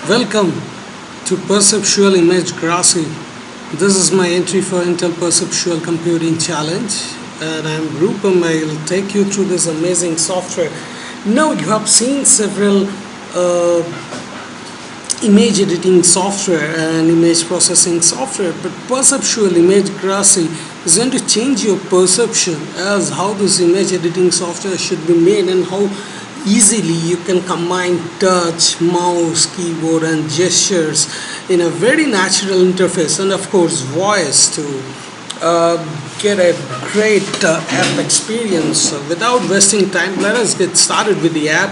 Welcome to Perceptual Image Grassi. This is my entry for Intel Perceptual Computing Challenge, and I'm Rupam. I'll take you through this amazing software. Now, you have seen several image editing software and image processing software, but Perceptual Image Grassi is going to change your perception as how this image editing software should be made and how easily you can combine touch, mouse, keyboard and gestures in a very natural interface, and of course voice to get a great app experience. Without wasting time, let us get started with the app.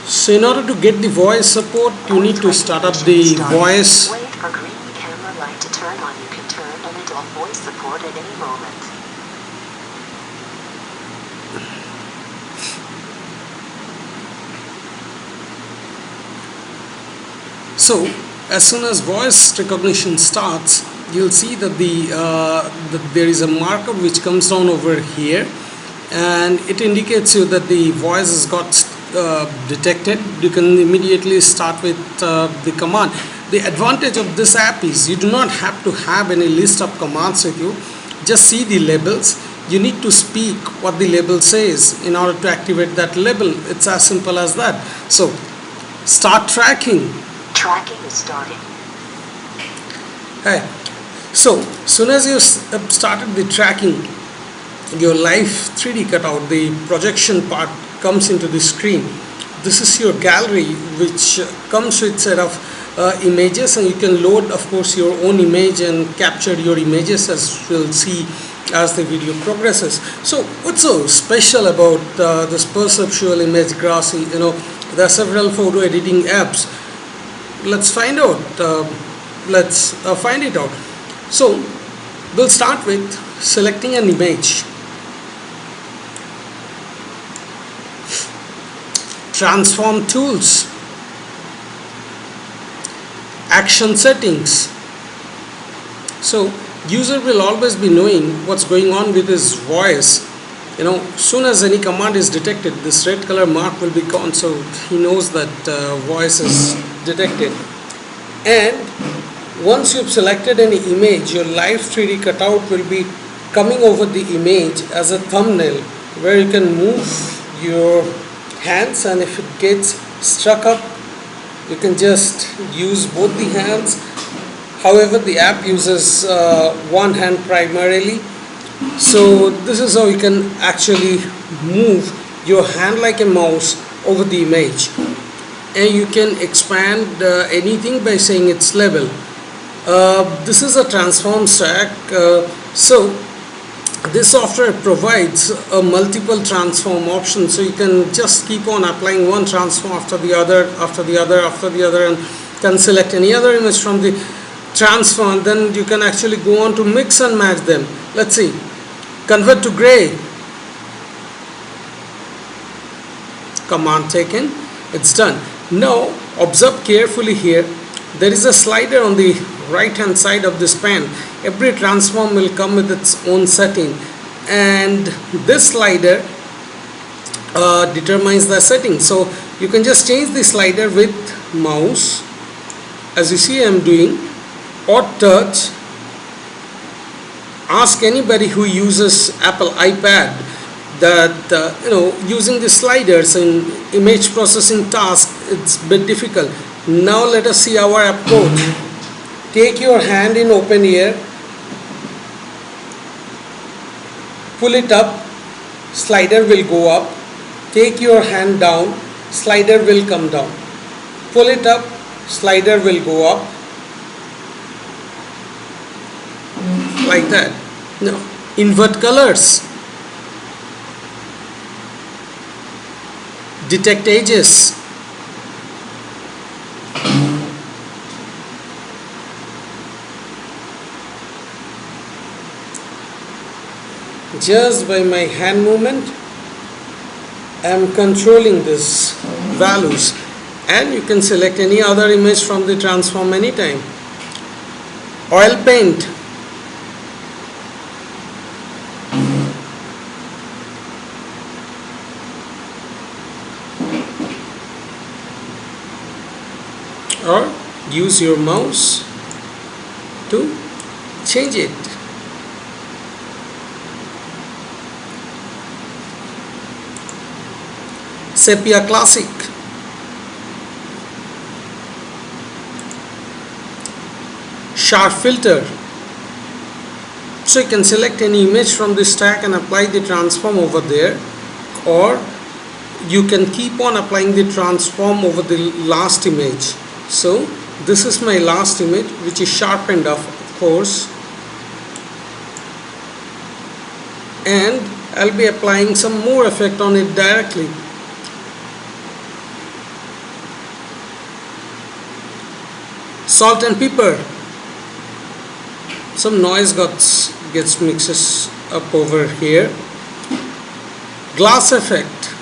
So in order to get the voice support, you need to start up the voice. Wait for green camera light to turn on. You can turn on and off voice support at any moment. So as soon as voice recognition starts, you'll see that that there is a markup which comes down over here, and it indicates you that the voice has got detected. You can immediately start with the command. The advantage of this app is you do not have to have any list of commands with you. Just see the labels. You need to speak what the label says in order to activate that label. It's as simple as that. So start tracking. Tracking is starting. Hey, so soon as you have started the tracking, your live 3D cutout, the projection part comes into the screen. This is your gallery, which comes with set of images, and you can load of course your own image and capture your images, as we'll see as the video progresses. So what's so special about this Perceptual Image Grassi? There are several photo editing apps. Let's find out. Let's find it out. So we'll start with selecting an image. Transform tools, action settings. So user will always be knowing what's going on with his voice. Soon as any command is detected, this red color mark will be gone, so he knows that voice is detected. And once you've selected any image, your live 3D cutout will be coming over the image as a thumbnail, where you can move your hands, and if it gets struck up, you can just use both the hands. However, the app uses one hand primarily, so this is how you can actually move your hand like a mouse over the image, and you can expand anything by saying its level. This is a transform stack, so this software provides a multiple transform option, so you can just keep on applying one transform after the other, and can select any other image from the transform. Then you can actually go on to mix and match them. Let's see, convert to gray, command taken, it's done. Now observe carefully here, there is a slider on the right hand side of this pan. Every transform will come with its own setting, and this slider determines the setting. So you can just change the slider with mouse, as you see I'm doing, or touch. Ask anybody who uses Apple iPad that using the sliders in image processing task, it's a bit difficult. Now let us see our app code. Take your hand in open air, pull it up, slider will go up. Take your hand down, slider will come down. Pull it up, slider will go up, like that. Now invert colors, detect edges, just by my hand movement I am controlling these values, and you can select any other image from the transform anytime. Oil paint, or use your mouse to change it. Sepia Classic. Sharp filter. So you can select any image from this stack and apply the transform over there, or you can keep on applying the transform over the last image. So this is my last image, which is sharpened of course, and I'll be applying some more effect on it directly. Salt and pepper. Some noise gets mixes up over here. Glass effect.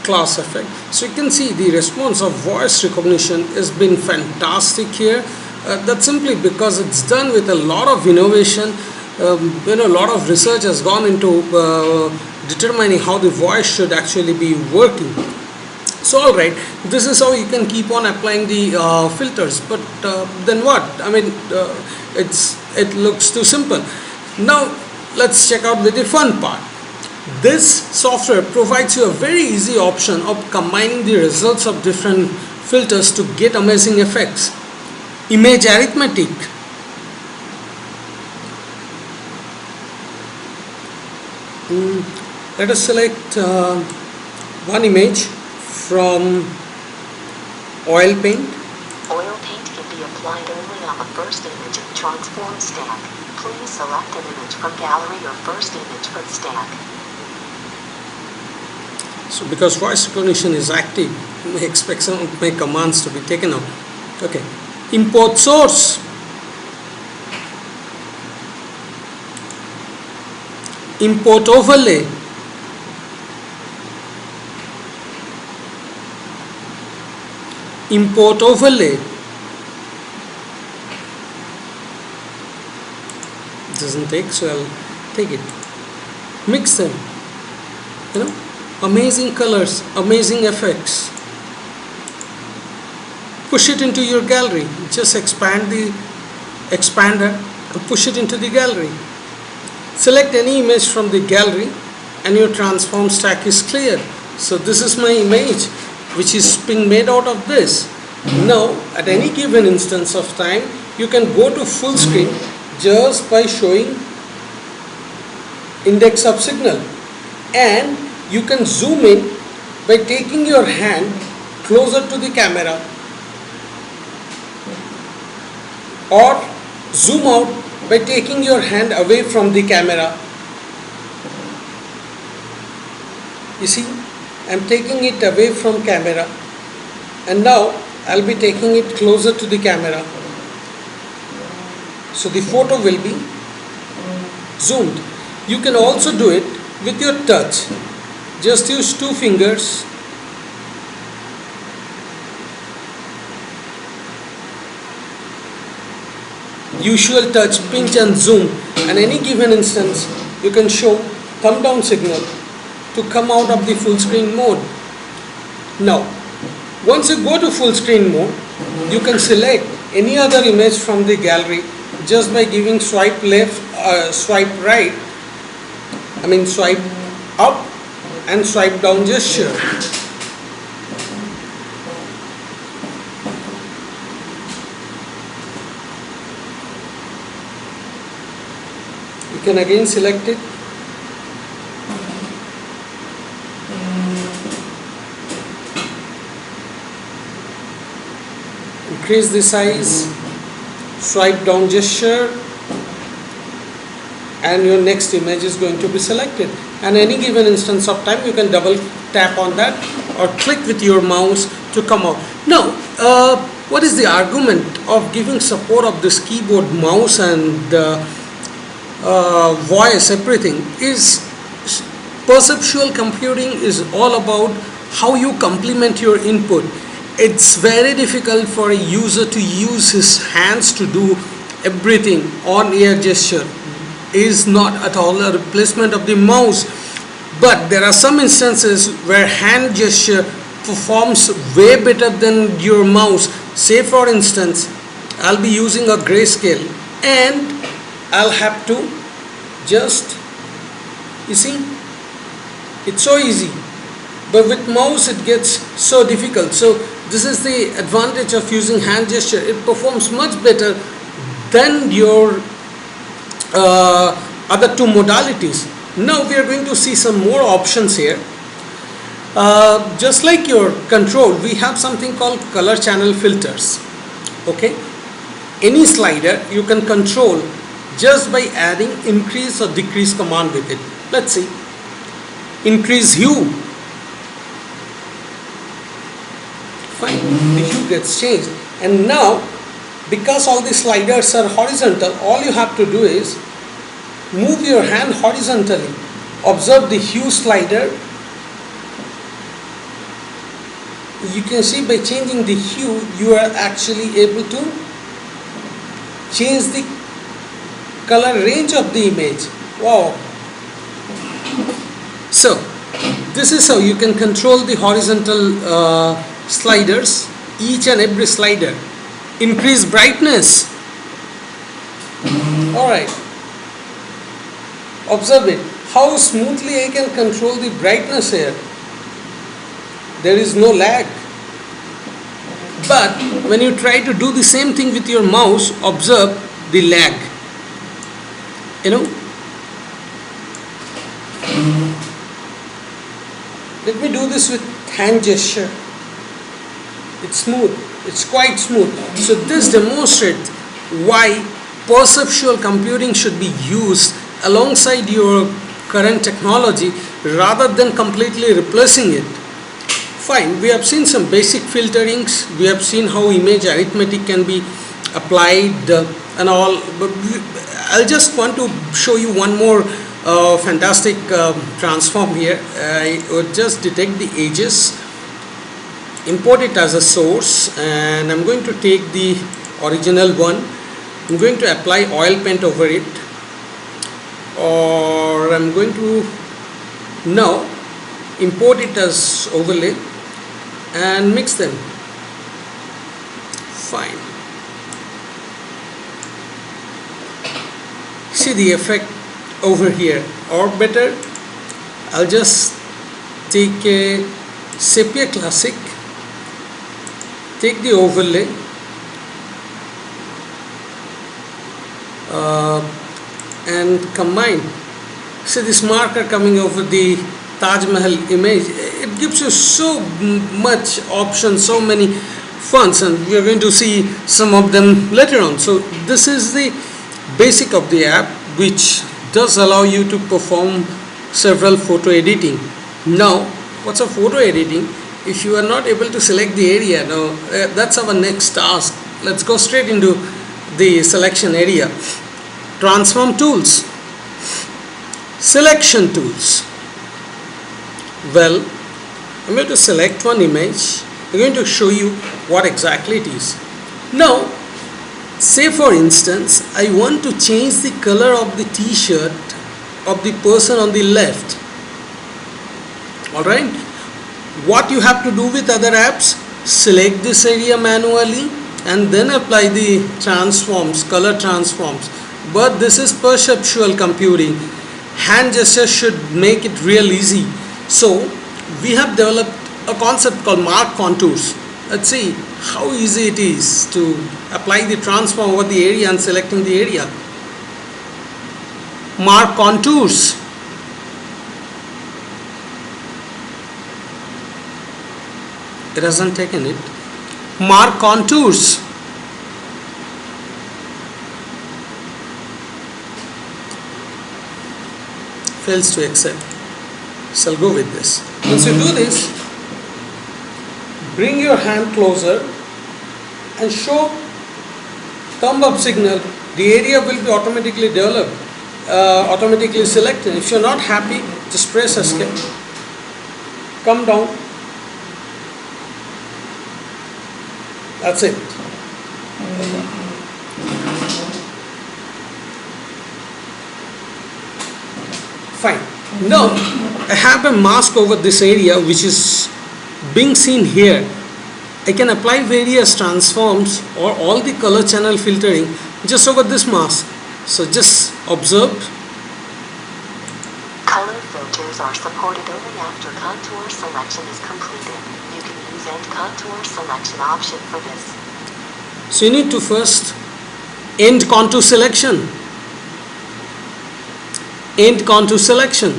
Class effect. So you can see the response of voice recognition has been fantastic here. That's simply because it's done with a lot of innovation. A lot of research has gone into determining how the voice should actually be working. So alright, this is how you can keep on applying the filters, but then what? I mean, it looks too simple. Now let's check out with the fun part. This software provides you a very easy option of combining the results of different filters to get amazing effects. Image arithmetic. Let us select one image from oil paint. Oil paint can be applied only on the first image of transform stack. Please select an image from gallery or first image from stack. So because voice recognition is active, you may expect some of my commands to be taken out. Okay. Import source. Import overlay. Import overlay. Doesn't take, so I'll take it. Mix them. Amazing colors, amazing effects. Push it into your gallery. Just expand the expander and push it into the gallery. Select any image from the gallery and your transform stack is cleared. So this is my image, which is being made out of this. Now at any given instance of time, you can go to full screen just by showing index of signal, and you can zoom in by taking your hand closer to the camera, or zoom out by taking your hand away from the camera. You see, I'm taking it away from camera, and now I'll be taking it closer to the camera. So the photo will be zoomed. You can also do it with your touch. Just use 2 fingers . Usual touch, pinch and zoom. And any given instance, you can show thumb down signal to come out of the full screen mode. Now, once you go to full screen mode, you can select any other image from the gallery just by giving swipe left, swipe right, swipe up and swipe down gesture. You can again select it. Increase the size, swipe down gesture, and your next image is going to be selected. And any given instance of time, you can double tap on that or click with your mouse to come out. Now, what is the argument of giving support of this keyboard, mouse and voice, everything? Is perceptual computing is all about how you complement your input. It's very difficult for a user to use his hands to do everything. On-ear gesture is not at all a replacement of the mouse, but there are some instances where hand gesture performs way better than your mouse. Say for instance, I'll be using a grayscale and I'll have to just, you see, it's so easy, but with mouse it gets so difficult. So this is the advantage of using hand gesture. It performs much better than your other two modalities. Now we are going to see some more options here. Just like your control, we have something called color channel filters. Okay, any slider you can control just by adding increase or decrease command with it. Let's see, increase hue. Fine, the hue gets changed. And now, because all the sliders are horizontal, all you have to do is move your hand horizontally. Observe the hue slider. You can see by changing the hue, you are actually able to change the color range of the image. Wow. So this is how you can control the horizontal sliders, each and every slider. Increase brightness. Alright, observe it, how smoothly I can control the brightness here. There is no lag. But when you try to do the same thing with your mouse, observe the lag. You know, let me do this with hand gesture. It's smooth, it's quite smooth. So this demonstrates why perceptual computing should be used alongside your current technology rather than completely replacing it. Fine, we have seen some basic filterings, we have seen how image arithmetic can be applied and all, but I'll just want to show you one more fantastic transform here. I would just detect the edges, import it as a source, and I'm going to take the original one. I'm going to apply oil paint over it, or I'm going to now import it as overlay and mix them. Fine. See the effect over here, or better, I'll just take a Sepia Classic, take the overlay, and combine. See this marker coming over the Taj Mahal image. It gives you so much options, so many fonts, and we are going to see some of them later on. So this is the basic of the app, which does allow you to perform several photo editing. Now, what's a photo editing? If you are not able to select the area, now that's our next task. Let's go straight into the selection area. Transform tools, selection tools. Well, I'm going to select one image. I'm going to show you what exactly it is. Now, say for instance, I want to change the color of the t-shirt of the person on the left. Alright, what you have to do with other apps, select this area manually and then apply the transforms, color transforms. But this is perceptual computing. Hand gesture should make it real easy. So we have developed a concept called mark contours. Let's see how easy it is to apply the transform over the area and selecting the area. Mark contours. It hasn't taken it. Mark contours. Fails to accept. So I'll go with this. Once you do this, bring your hand closer and show thumb up signal. The area will be automatically developed, automatically selected. If you're not happy, just press escape. Come down. That's it. Fine. Now I have a mask over this area which is being seen here, I can apply various transforms or all the color channel filtering just over this mask. So just observe. Color filters are supported only after contour selection is completed. You can use end contour selection option for this. So you need to first end contour selection. End contour selection.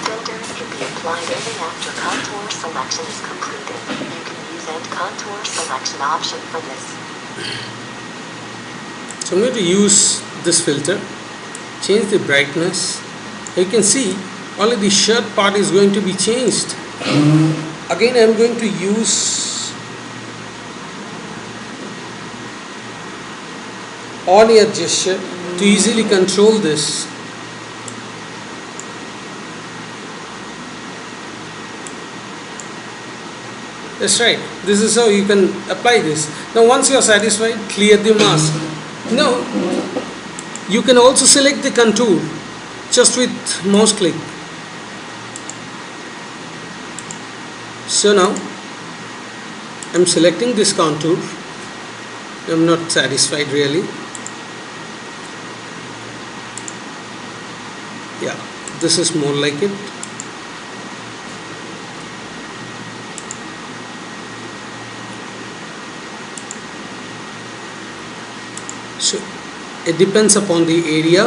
Filters can be applied only after contour selection is completed. You can use end contour selection option for this. So I'm going to use this filter, change the brightness. You can see only the shirt part is going to be changed. Again I'm going to use on ear gesture to easily control this. That's right. This is how you can apply this. Now once you are satisfied, clear the mask. Now you can also select the contour just with mouse click. So now I'm selecting this contour. I'm not satisfied really. Yeah, this is more like it. So it depends upon the area,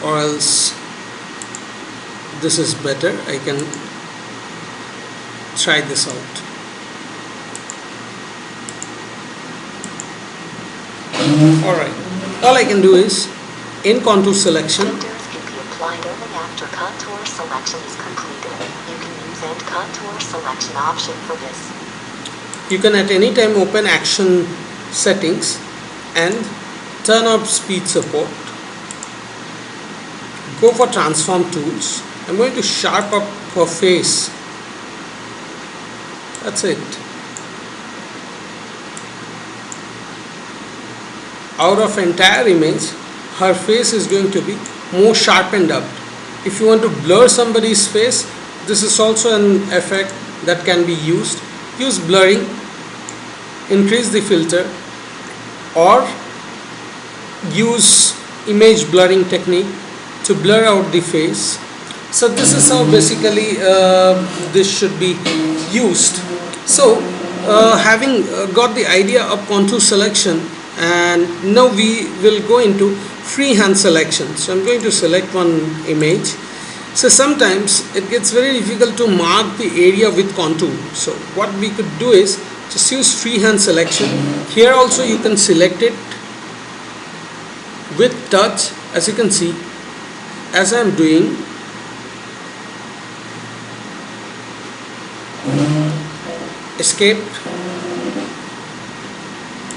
or else this is better. I can try this out. Alright, all I can do is in contour selection. Filters can be applied only after contour selection is completed. You can use end contour selection option for this. You can at any time open action settings and turn up speed support. Go for transform tools. I'm going to sharp up her face. That's it. Out of entire image, her face is going to be more sharpened up. If you want to blur somebody's face, this is also an effect that can be used. Use blurring, increase the filter, or use image blurring technique to blur out the face. So this is how basically this should be used. So having got the idea of contour selection, and now we will go into freehand selection. So I'm going to select one image. So sometimes it gets very difficult to mark the area with contour. So what we could do is just use freehand selection. Here also you can select it with touch, as you can see, as I am doing. Escape,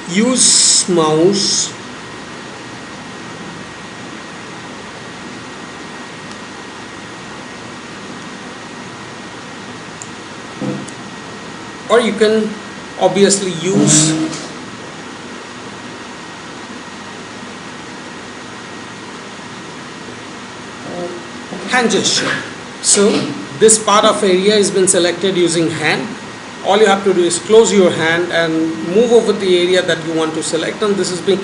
use mouse, or you can obviously use hand gesture. So this part of area has been selected using hand. All you have to do is close your hand and move over the area that you want to select, and this is being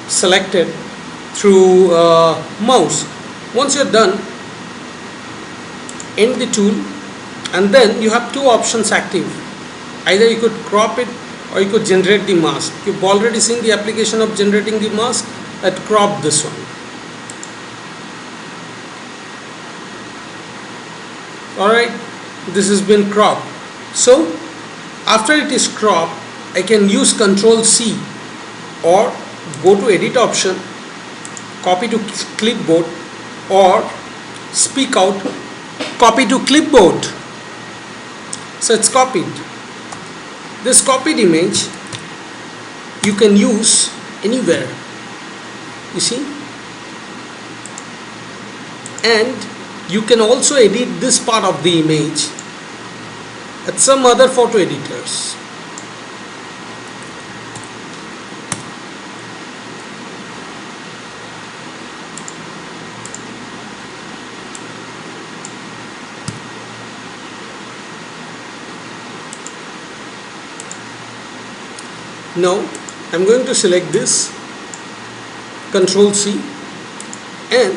selected through mouse. Once you're done, end the tool, and then you have two options active. Either you could crop it or you could generate the mask. You've already seen the application of generating the mask. Let's crop this one. Alright, this has been cropped. So after it is cropped, I can use Ctrl C or go to edit option, copy to clipboard, or speak out, copy to clipboard. So it's copied. This copied image you can use anywhere, you see, and you can also edit this part of the image at some other photo editors. Now I'm going to select this, Control C, and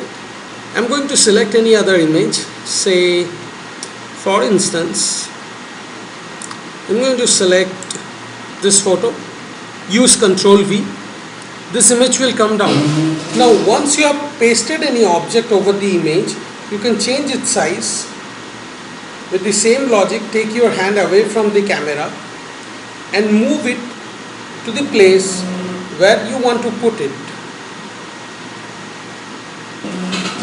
I'm going to select any other image. Say for instance I'm going to select this photo, use Control V. This image will come down. Now once you have pasted any object over the image, you can change its size. With the same logic, take your hand away from the camera and move it to the place where you want to put it,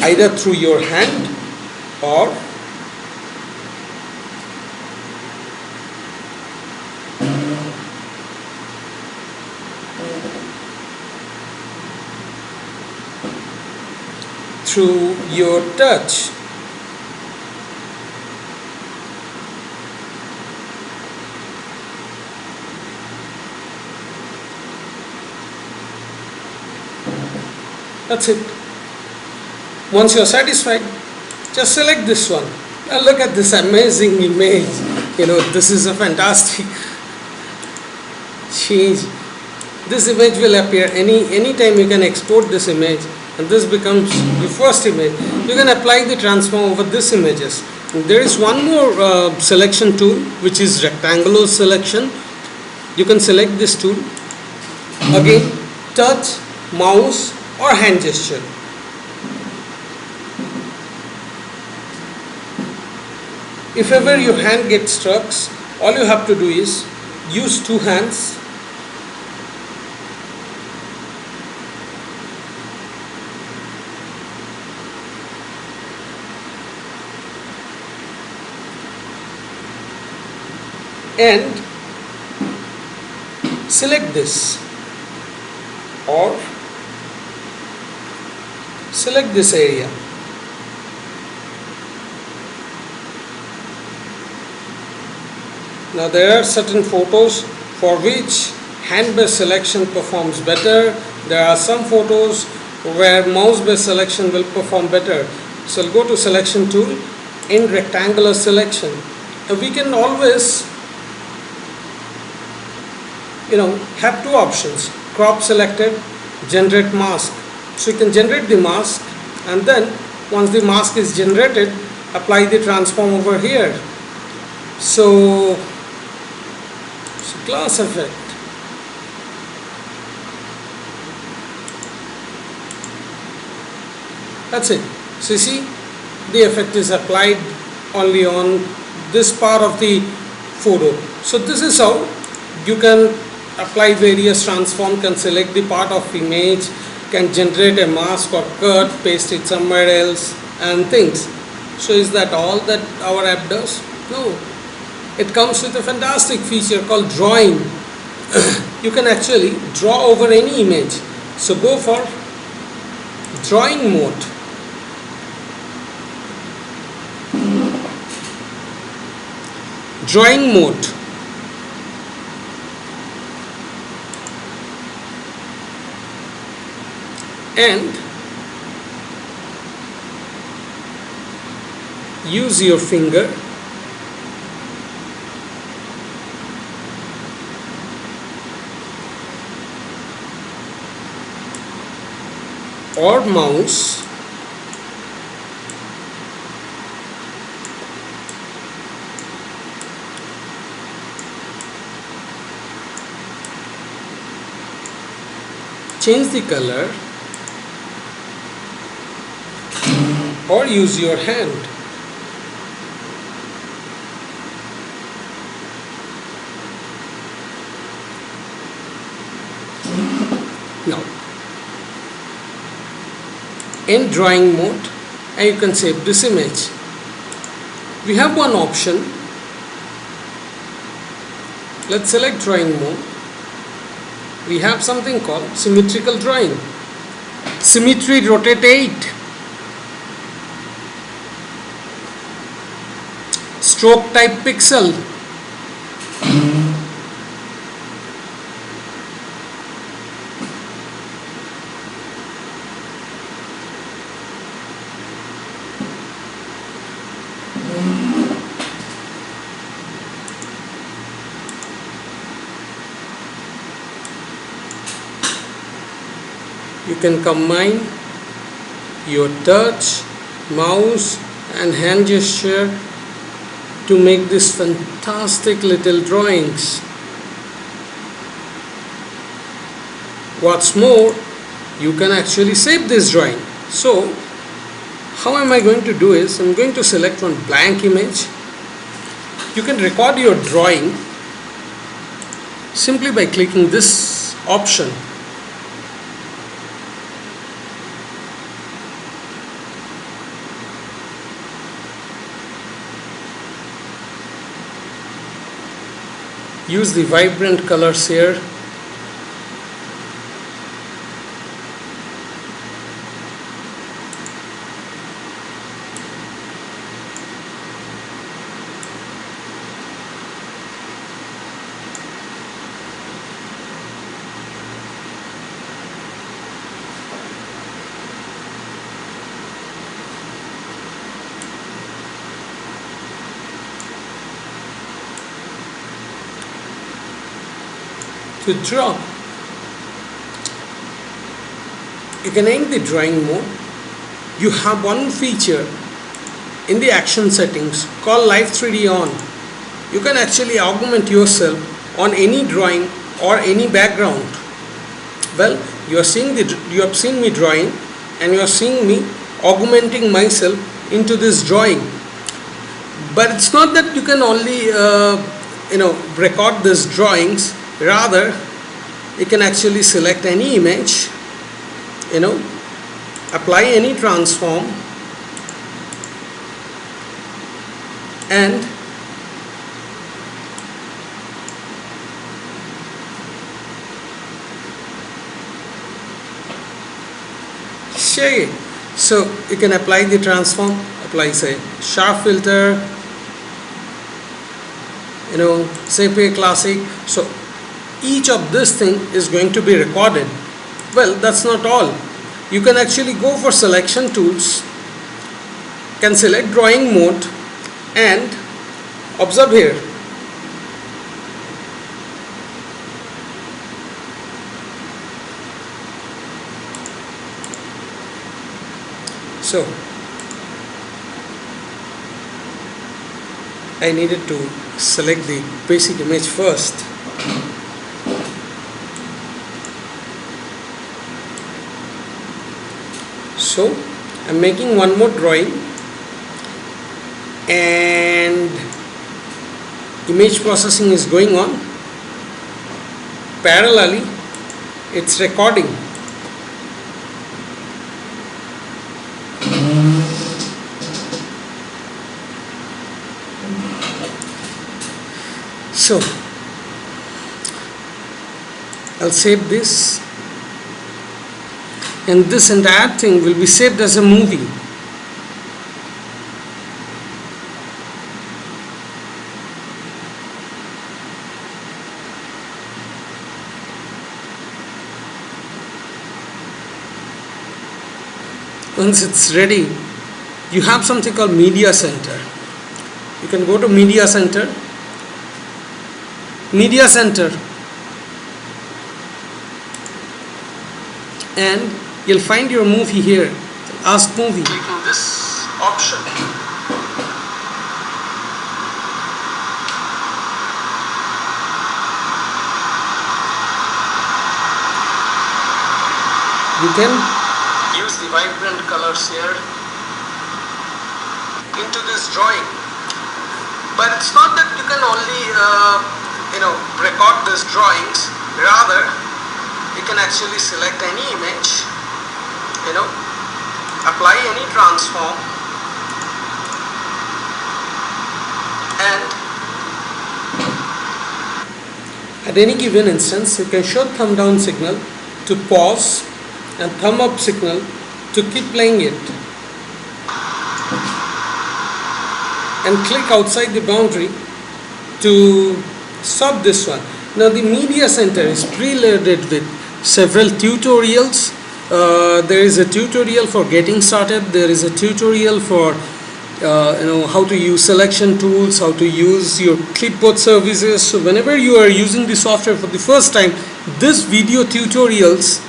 either through your hand or through your touch. That's it. Once you are satisfied, just select this one. Now look at this amazing image. This is a fantastic change. This image will appear anytime. You can export this image and this becomes the first image. You can apply the transform over this images. There is one more selection tool, which is rectangular selection. You can select this tool. Again, touch, mouse or hand gesture. If ever your hand gets stuck, all you have to do is use two hands and select this, or select this area. Now there are certain photos for which hand-based selection performs better. There are some photos where mouse-based selection will perform better. So I'll go to selection tool in rectangular selection. Now we can always have two options: crop selected, generate mask. So you can generate the mask, and then once the mask is generated, apply the transform over here. So glass effect. That's it. So you see, the effect is applied only on this part of the photo. So this is how you can apply various transform, can select the part of image, can generate a mask or cut, paste it somewhere else and things. So is that all that our app does? No. It comes with a fantastic feature called drawing. You can actually draw over any image. So go for drawing mode. Drawing mode. And use your finger or mouse change the color or use your hand. Now in drawing mode, and you can save this image. We have one option. Let's select drawing mode. We have something called symmetrical drawing. Symmetry rotate 8. Stroke type pixel. you can combine your touch, mouse and hand gesture to make these fantastic little drawings. What's more, you can actually save this drawing. So how am I going to do is, I'm going to select one blank image. You can record your drawing simply by clicking this option. Use the vibrant colors here. To draw, you can end the drawing mode. You have one feature in the action settings called Live 3D On. You can actually augment yourself on any drawing or any background. Well, you have seen me drawing, and you are seeing me augmenting myself into this drawing. But it's not that you can only record these drawings. Rather, you can actually select any image, apply any transform, and share it. So you can apply the transform, apply say sharp filter, sepia classic. So each of this thing is going to be recorded. Well, that's not all. You can actually go for selection tools, can select drawing mode, and observe here. So I needed to select the basic image first. So I'm making one more drawing, and image processing is going on. Parallelly, it's recording. So I'll save this, and this entire thing will be saved as a movie. Once it's ready, you have something called Media Center. You can go to Media Center, and you'll find your movie here. Ask movie. Clicking this option. You can use the vibrant colors here into this drawing. But it's not that you can only record these drawings. Rather, you can actually select any image, apply any transform, and at any given instance you can show thumb down signal to pause and thumb up signal to keep playing it, and click outside the boundary to stop this one. Now the Media Center is preloaded with several tutorials. There is a tutorial for getting started. There is a tutorial for how to use selection tools, how to use your clipboard services. So whenever you are using the software for the first time, this video tutorials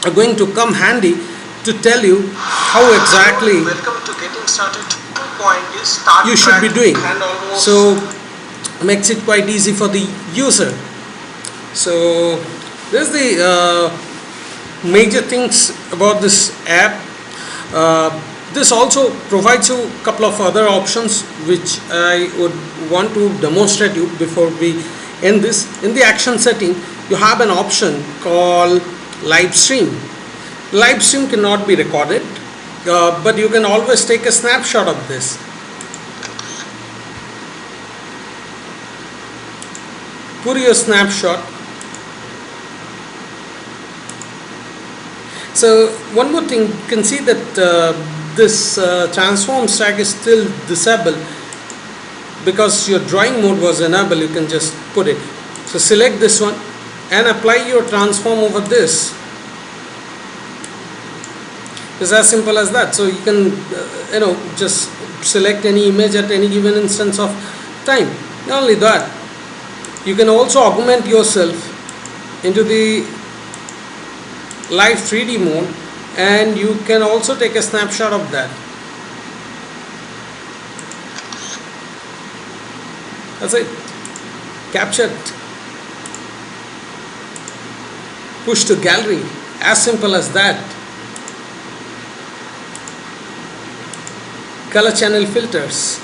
are going to come handy to tell you how exactly Welcome to Getting Started 2.0 Start you should be Track doing. and almost So makes it quite easy for the user. So there's the major things about this app. This also provides you a couple of other options which I would want to demonstrate you before we end this. In the action setting, you have an option called live stream. Live stream cannot be recorded, but you can always take a snapshot of this. Put your snapshot. So one more thing, you can see that this transform stack is still disabled because your drawing mode was enabled. You can just put it. So select this one and apply your transform over this. It's as simple as that. So you can just select any image at any given instance of time. Not only that, you can also augment yourself into the live 3D mode, and you can also take a snapshot of that. That's it. Captured. Push to gallery. As simple as that. Color channel filters.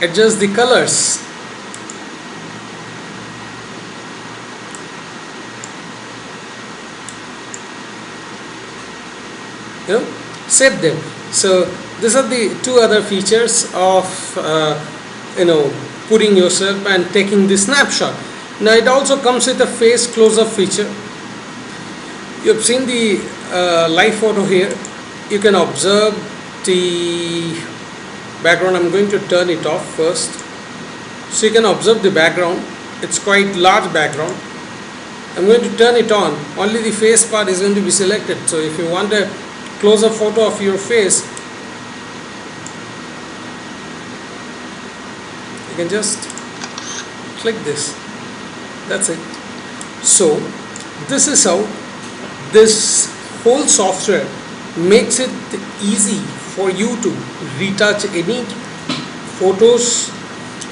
Adjust the colors. Save them. So these are the two other features of putting yourself and taking the snapshot. Now it also comes with a face close-up feature. You've seen the live photo here. You can observe the background. I'm going to turn it off first, so you can observe the background. It's quite large background. I'm going to turn it on. Only the face part is going to be selected. So if you want a close-up photo of your face, you can just click this. That's it. So this is how this whole software makes it easy for you to retouch any photos,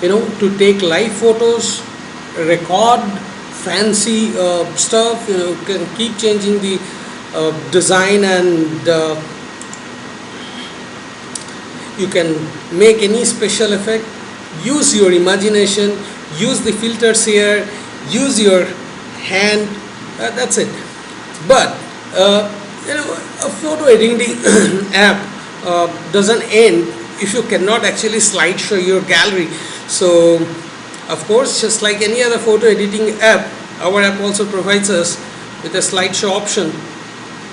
to take live photos, record fancy stuff. You can keep changing the design, and you can make any special effect. Use your imagination, use the filters here, use your hand. That's it. But a photo editing app doesn't end if you cannot actually slideshow your gallery. So of course, just like any other photo editing app, our app also provides us with a slideshow option.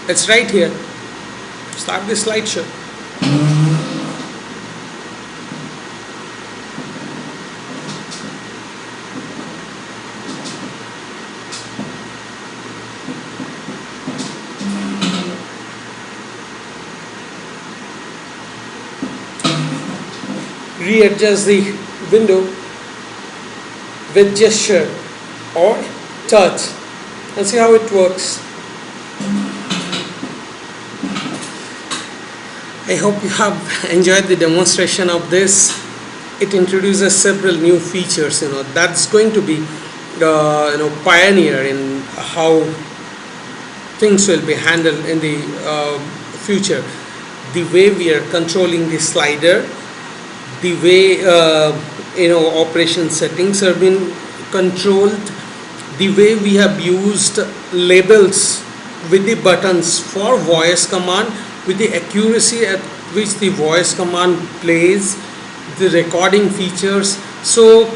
It's right here. Start the slideshow. Readjust the window with gesture or touch and see how it works. I hope you have enjoyed the demonstration of this. It introduces several new features. That's going to be pioneer in how things will be handled in the future. The way we are controlling the slider, the way operation settings have been controlled, the way we have used labels with the buttons for voice command, with the accuracy at which the voice command plays, the recording features. So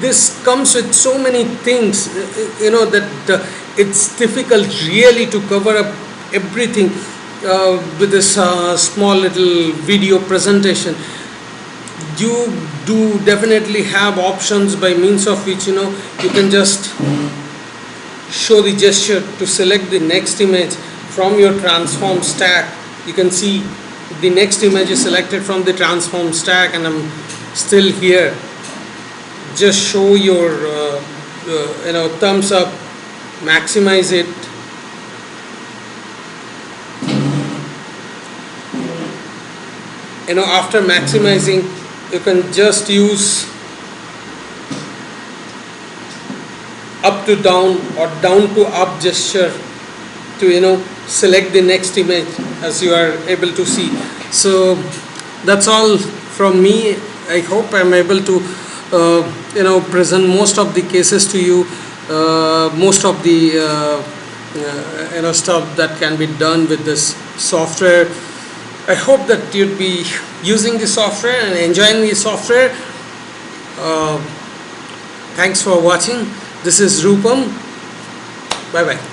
this comes with so many things that it's difficult really to cover up everything with this small little video presentation. You do definitely have options by means of which you can just show the gesture to select the next image from your transform stack. You can see the next image is selected from the transform stack, and I'm still here. Just show your thumbs up, maximize it, after maximizing, you can just use up to down or down to up gesture to select the next image, as you are able to see. So that's all from me. I hope I'm able to present most of the cases to you, most of the stuff that can be done with this software. I hope that you'd be using the software and enjoying the software. Thanks for watching. This is Rupam. Bye bye.